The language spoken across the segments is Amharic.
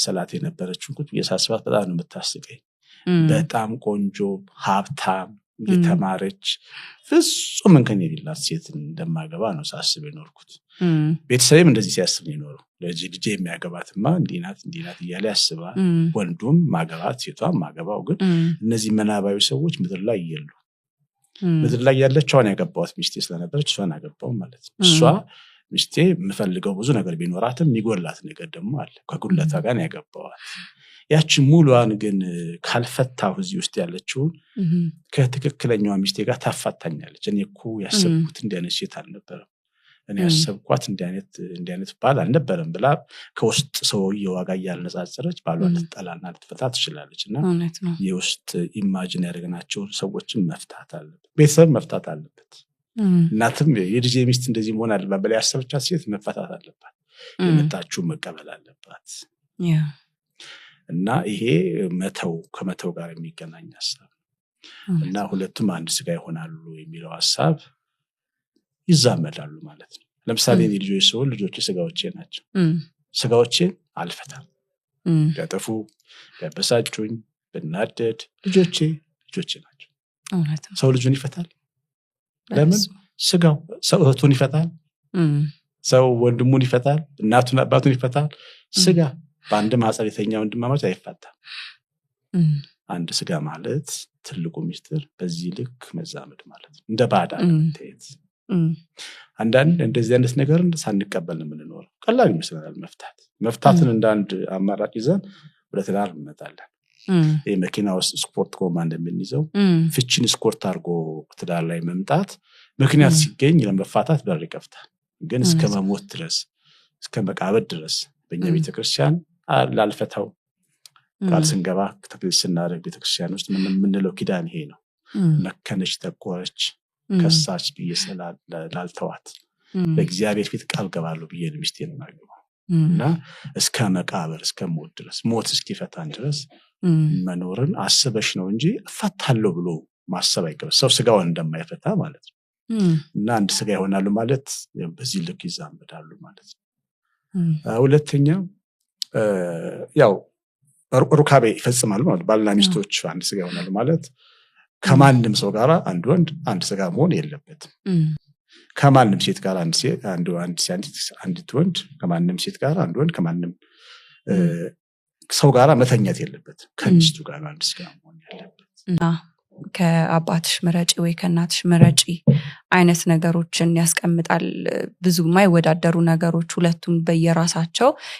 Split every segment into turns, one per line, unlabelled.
ሰላት የነበረችው ቁጥ የሳስባት በጣም ነው የምታስቀኝ በጣም ቆንጆ ሀብታም የተማረች ፍጹም እንከን የሌላት ሴት እንደማገባ ነው ሳስብ የኖርኩት ቤተሰብም እንደዚህ ሲያስብ ነው ልጅ የሚያገባትማ እንዲናት እያለ ያስባል ወንዱም ማገባት ሴቷም ማገባው ግን እነዚህ መናባዊ ሰዎች ምድር ላይ ይየሉ ምድር ላይ ያለችውን ያገባዋት ሚስቴ ስለነበረች እሷን አገባው ማለት ነው እሷ ሚስቴ የምፈልገው ብዙ ነገር ቢኖራትም የሚጎላት ነገር ደግሞ አለ ከጉለታ ጋር ያገባዋት ያቺ ሙሉዋን ግን ካልፈታው እዚህ ውስጥ ያለችው ከትክክለኛው ሚስቴ ጋር ታፋታኛለች እኔ እኮ ያሰብኩት እንደነሽ ሴት አልነበረም እኔ ያሰብኳት እንዲያነት ባል አልነበረም ብላ ከውስጥ ሰውየው ጋር ያልነጻጸረች ባሏን ልትጠላና ልትፈታ ትችላለችና የውስጥ ኢማጂን ያደረግናቸው ሰዎችን መፍታት አለበት ቤተሰብ መፍታት አለበት እናትም የልጅ ሚስት እንደዚህ መሆን አለባት በላይ ያሰበቻት ሴት መፈታት አለባት የመጣችው መቀበል አለባት እና ይሄ ከመተው ጋር የሚገናኝ ሐሳብ እና ሁለቱም አንድ ስጋ ይሆናሉ የሚለው ሐሳብ ይዛመዳሉ ማለት ነው ለምሳሌ ልጆች ሰው ልጆች ስጋዎቼ ናቸው ስጋዎቼ አልፈታም ያጠፉ ያበሳጩኝ በናደድ ልጆቼ ናቸው ሰው ልጁን ይፈታል ለምን ስጋው ሰው እህቱን ይፈታል ሰው ወንድሙን ይፈታል እናቱን አባቱን ይፈታል ስጋ በአንድ ማህፀን የተኛ ወንድማማች አይፈታም አንድ ስጋ ማለት ትልቁ ሚስጥር በዚህ ልክ መዛመድ ማለት እንደ ባዳ ተይት አንዳንድ እንደዚህ አይነት ነገር ሳንቀበል ነው የምንኖረው ቀላል ይመስላል መፍታትን እንደ አንድ አማራጭ ይዘን ወደ ትዳር እንመጣለን የመኪና ውስጥ ስፖርት ኮማንድ እንደምንይዘው ፍቺን ስኮርት አድርጎ ትዳር ላይ መምጣት ምክንያት ሲገኝ ለመፋታት በር ይከፍታል ግን እስከ መሞት ድረስ እስከ መቃብር ድረስ በእኛ ቤተክርስቲያን ላልፈታው ቃል ስንገባ ተክሊል ስናደርግ ቤተክርስቲያን ውስጥ ምንለው ኪዳን ይሄ ነው መከነች ተቆረች ከሳች በየሰላል ላልተዋት በእግዚአብሔር ፊት ቃል ገባለሁ ብዬ ነው ሚስቴን ማግባው እና እስከ መቃብር እስከ ሞት ድረስ ሞት እስኪፈታን ድረስ መኖርን አስበሽ ነው እንጂ ፈታለሁ ብሎ ማሰብ አይገባም ሰው ስጋውን እንደማይፈታ ማለት ነው እና አንድ ስጋ ይሆናሉ ማለት በዚህ ልክ ይዛመዳሉ ማለት ነው ሁለተኛው ያው ሩካቤ ይፈጽማሉ ማለት ባልና ሚስቶች አንድ ስጋ ይሆናሉ ማለት ከማንም ሰው ጋር አንድ ወንድ አንድ ስጋ መሆን የለበትም ከማንም ሴት ጋር አንድ ወንድ ከማንም ሴት ጋር አንድ ወንድ ከማንም ሰው ጋር መተኛት የለበትም ከሚስቱ ጋር አንድ ስጋ መሆን ያለበት
ከአባትሽ ምረጪ ወይ ከእናትሽ ምረጪ አይነት ነገሮችን ያስቀምጣል ብዙ የማይወዳደሩ ነገሮች ሁለቱም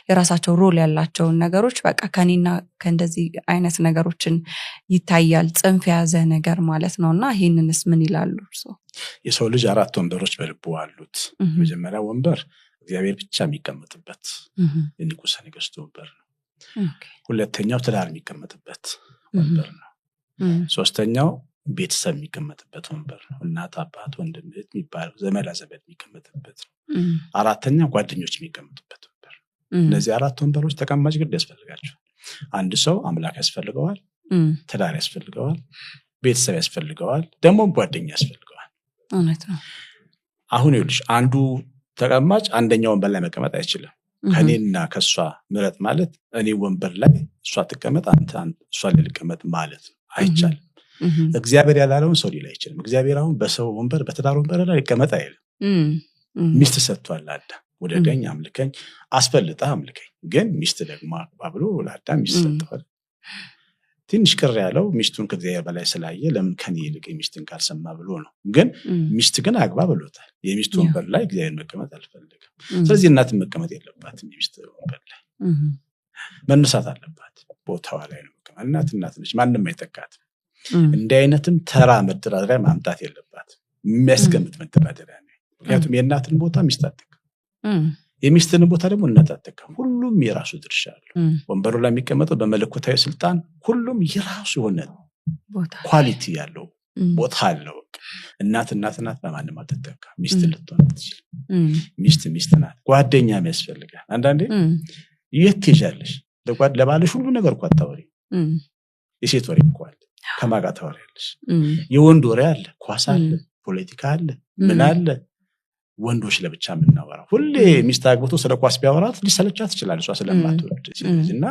የራሳቸው ሮል ያላቸው ነገሮች በቃ ከኔና ከእንደዚህ አይነት ነገሮችን ይታያል ጽንፍ ያዘ ነገር ማለት ነውና ይሄንንስ ምን ይላሉ እርሶ
የሰው ልጅ አራት ወንበሮች በልቡ አሉት መጀመሪያ ወንበር እግዚአብሔር ብቻ የሚቀመጥበት የንጉሠ ነገሥት ወንበር ነው ሁለተኛው ትዳር የሚቀመጥበት ወንበር ነው ሶስተኛው ቤተሰብ የሚቀመጥበት ወንበር ነው እናት አባት ወንድም እህት የሚባለው ዘመድ አዘመድ የሚቀመጥበት ነው አራተኛው ጓደኞች የሚቀመጡበት ወንበር እነዚህ አራት ወንበሮች ተቀማጭ ግድ ያስፈልጋቸዋል አንድ ሰው አምላክ ያስፈልገዋል ትዳር ያስፈልገዋል ቤተሰብ ያስፈልገዋል ደግሞ ጓደኛ ያስፈልገዋል
እውነት ነው
አሁን ይልሽ አንዱ ተቀማጭ አንደኛው ወንበር ላይ መቀመጥ አይችልም ከኔና ከሷ ምረጥ ማለት እኔ ወንበር ላይ እሷ ተቀመጥ አንተ እሷ ላይ ልቀመጥ ማለት አይቻልም እግዚአብሔር ያላለውን ሰው ሊል አይችልም እግዚአብሔር አሁን በሰው ወንበር በትዳር ወንበር ላይ ይቀመጥ አይልም ሚስት ሰጥቷል አዳም ወደደኝ አምልከኝ አስፈልጣ አምልከኝ ግን ሚስት ደግሞ አብሎ ለአዳም ሚስት ሰጥቷል ትንሽ ቅር ያለው ሚስቱን ከእግዚአብሔር በላይ ስላየ ለምን ከኔ ይልቅ ሚስትን ካልሰማ ብሎ ነው ግን ሚስት ግን አግባ ብሎታል የሚስቱ ወንበር ላይ እግዚአብሔር መቀመጥ አልፈልግም ስለዚህ እናት መቀመጥ የለባትም የሚስት ወንበር ላይ መነሳት አለባት ቦታዋ ላይ ነው እናት ነች ማንንም አይተካትም እንደ አይነትም ተራ መደራደሪያ ማምጣት የለባትም የሚያስቀምጥ መደራደሪያ ነው ምክንያቱም የእናትን ቦታ ሚስት አትተካም የሚስትን ቦታ ደግሞ እናት አትተካም ሁሉም የራሱ ድርሻ አለው ወንበሩ ላይ የሚቀመጠው በመለኮታዊ ስልጣን ሁሉም የራሱ የሆነ ኳሊቲ ያለው ቦታ አለው እናት በማንም አትተካም ሚስት ልትሆን ትችላለች ሚስት ናት ጓደኛ የሚያስፈልጋል አንዳንዴ የት ትሄጃለሽ ለባልሽ ሁሉ ነገር እኮ አታወሪ የሴት ወሬ እኮ አለ ከማጋ ታወሪያለሽ የወንድ ወሬ አለ ኳስ አለ ፖለቲካ አለ ምን አለ ወንዶች ለብቻ የምናወራው። ሁሌ ሚስት አግብቶ ስለ ኳስ ቢያወራት ሊሰለቻት ይችላል እሷ ስለማትወድ። እና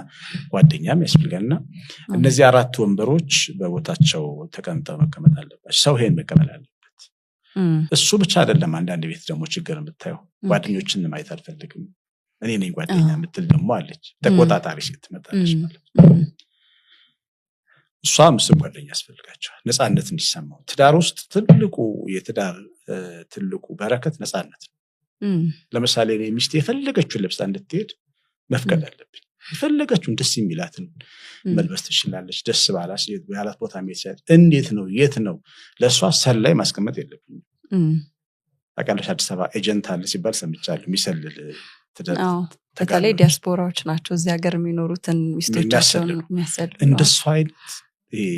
ጓደኛም ያስፈልጋልና እነዚህ 4 ወንበሮች በቦታቸው ተቀምጠው መቀመጥ አለባቸው። ሰው ይሄን መቀበል አለበት። እሱ ብቻ አይደለም። አንዳንድ ቤት ደግሞ ችግር የምታየው ጓደኞችን ማየት አልፈልግም እኔ ነኝ ጓደኛ የምትል ደግሞ አለች። ተቆጣጣሪ ሴት ትመጣለች ማለት ነው። እሷም እሱ ጓደኛ ያስፈልጋቸዋል ነፃነት እንዲሰማው። ትዳር ውስጥ ትልቁ በረከት ነፃነት ነው። ለምሳሌ እኔ ሚስቴ የፈለገችውን ለብሳ እንድትሄድ መፍቀድ አለብኝ። የፈለገችውን ደስ የሚላትን መልበስ ትችላለች። ደስ ባላት ቦታ መሄድ እንዴት ነው የት ነው ለእሷ ሰላይ ማስቀመጥ የለብኝም። ታውቃለሽ አዲስ አበባ ኤጀንት አለ ሲባል ሰምቻለሁ። የሚሰልል
በተለይ ዲያስፖራዎች ናቸው እዚህ ሀገር የሚኖሩትን ሚስቶቻቸውን የሚያሰልሉ።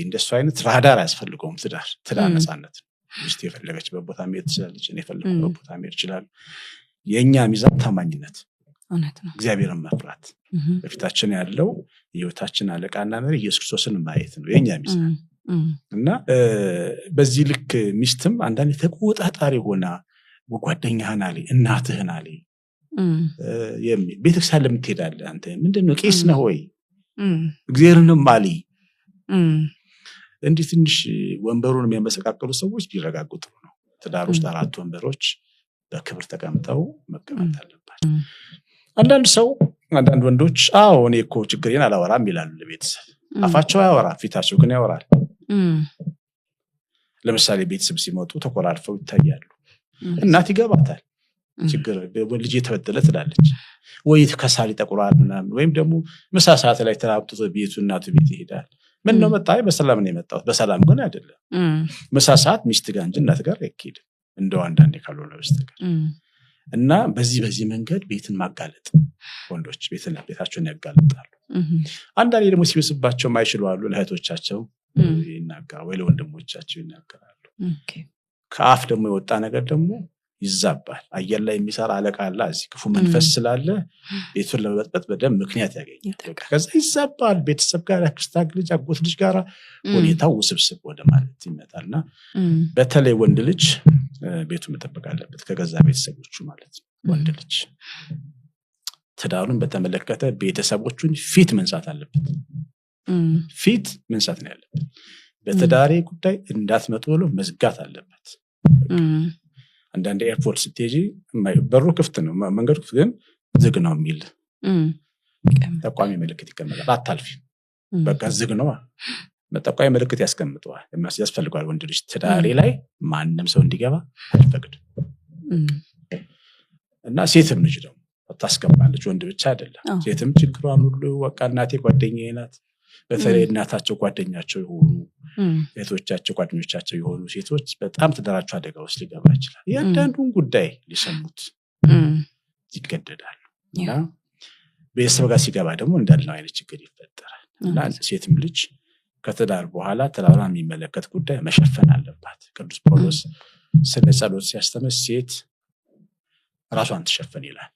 እንደሱ አይነት ራዳር አያስፈልገውም። ትዳር ነፃነት ነው። ሚስት የፈለገችበት ቦታ መሄድ ትችላለች። እኔ የፈለገበት ቦታ መሄድ ይችላል። የእኛ ሚዛን ታማኝነት፣
እውነት ነው፣
እግዚአብሔርን መፍራት፣ በፊታችን ያለው የህይወታችን አለቃና መሪ ኢየሱስ ክርስቶስን ማየት ነው የእኛ ሚዛን። እና በዚህ ልክ ሚስትም አንዳንዴ ተቆጣጣሪ ሆና ጓደኛህን አለ እናትህን አለ ቤተክርስቲያን ለምን ትሄዳለህ አንተ ምንድነው ቄስ ነህ ወይ እግዚአብሔርንም አለ እንዲህ ትንሽ ወንበሩን የሚያመሰቃቀሉ ሰዎች ቢረጋጉ ጥሩ ነው። ትዳር ውስጥ 4 ወንበሮች በክብር ተቀምጠው መቀመጥ አለባቸው። አንዳንድ ወንዶች እኔ እኮ ችግሬን አላወራም ይላሉ ለቤተሰብ። አፋቸው አያወራም ፊታቸው ግን ያወራል። ለምሳሌ ቤተሰብ ሲመጡ ተቆራርፈው ይታያሉ። እናት ይገባታል ችግር ልጅ የተበደለ ትላለች ወይ ከሳሊ ተቆራር ምናምን፣ ወይም ደግሞ ምሳ ሰዓት ላይ ተራብቶ ቤቱ እናቱ ቤት ይሄዳል። ምን ነው መጣይ በሰላም ነው የመጣው። በሰላም ግን አይደለም። ምሳ ሰዓት ሚስት ጋር እንጂ እናት ጋር አይኬድም እንደው አንዳንዴ ካልሆነ በስተቀር። እና በዚህ መንገድ ቤትን ማጋለጥ፣ ወንዶች ቤታቸውን ያጋለጣሉ። አንዳንዴ ደግሞ ሲበስባቸው ማይችሉ አሉ። ለእህቶቻቸው ይናገራሉ ወይ ለወንድሞቻቸው ይናገራሉ። ከአፍ ደግሞ የወጣ ነገር ደግሞ ይዛባል። አየር ላይ የሚሰራ አለቃ አለ። እዚህ ክፉ መንፈስ ስላለ ቤቱን ለመበጥበጥ በደንብ ምክንያት ያገኛል። ከዛ ይዛባል። ቤተሰብ ጋር ክርስቲያን ልጅ አጎት ልጅ ጋር ሁኔታው ውስብስብ ወደ ማለት ይመጣልና በተለይ ወንድ ልጅ ቤቱን መጠበቅ አለበት ከገዛ ቤተሰቦቹ ማለት ነው። ወንድ ልጅ ትዳሩን በተመለከተ ቤተሰቦቹን ፊት መንሳት አለበት። ፊት መንሳት ነው ያለበት። በትዳሬ ጉዳይ እንዳትመጡ ብሎ መዝጋት አለበት። አንዳንድ ኤርፖርት ስትሄጂ በሩ ክፍት ነው መንገዱ ግን ዝግ ነው የሚል ጠቋሚ ምልክት ይቀመጣል። አታልፊ በቃ ዝግ ነው ጠቋሚ ምልክት ያስቀምጠዋል። ያስፈልጋል ወንድ ልጅ ትዳሬ ላይ ማንም ሰው እንዲገባ አልፈቅድም። እና ሴትም ልጅ ደግሞ ታስገባለች፣ ወንድ ብቻ አይደለም። ሴትም ችግሯን ሁሉ በቃ እናቴ ጓደኛዬ ናት። በተለይ እናታቸው ጓደኛቸው የሆኑ እህቶቻቸው ጓደኞቻቸው የሆኑ ሴቶች በጣም ትዳራቸው አደጋ ውስጥ ሊገባ ይችላል። ያንዳንዱን ጉዳይ ሊሰሙት ይገደዳሉ። እና ቤተሰብ ጋር ሲገባ ደግሞ እንዳልነው አይነት ችግር ይፈጠራል። እና ሴትም ልጅ ከትዳር በኋላ ትዳሯን የሚመለከት ጉዳይ መሸፈን አለባት። ቅዱስ ጳውሎስ ስለ ጸሎት ሲያስተምር ሴት ራሷን ትሸፈን ይላል።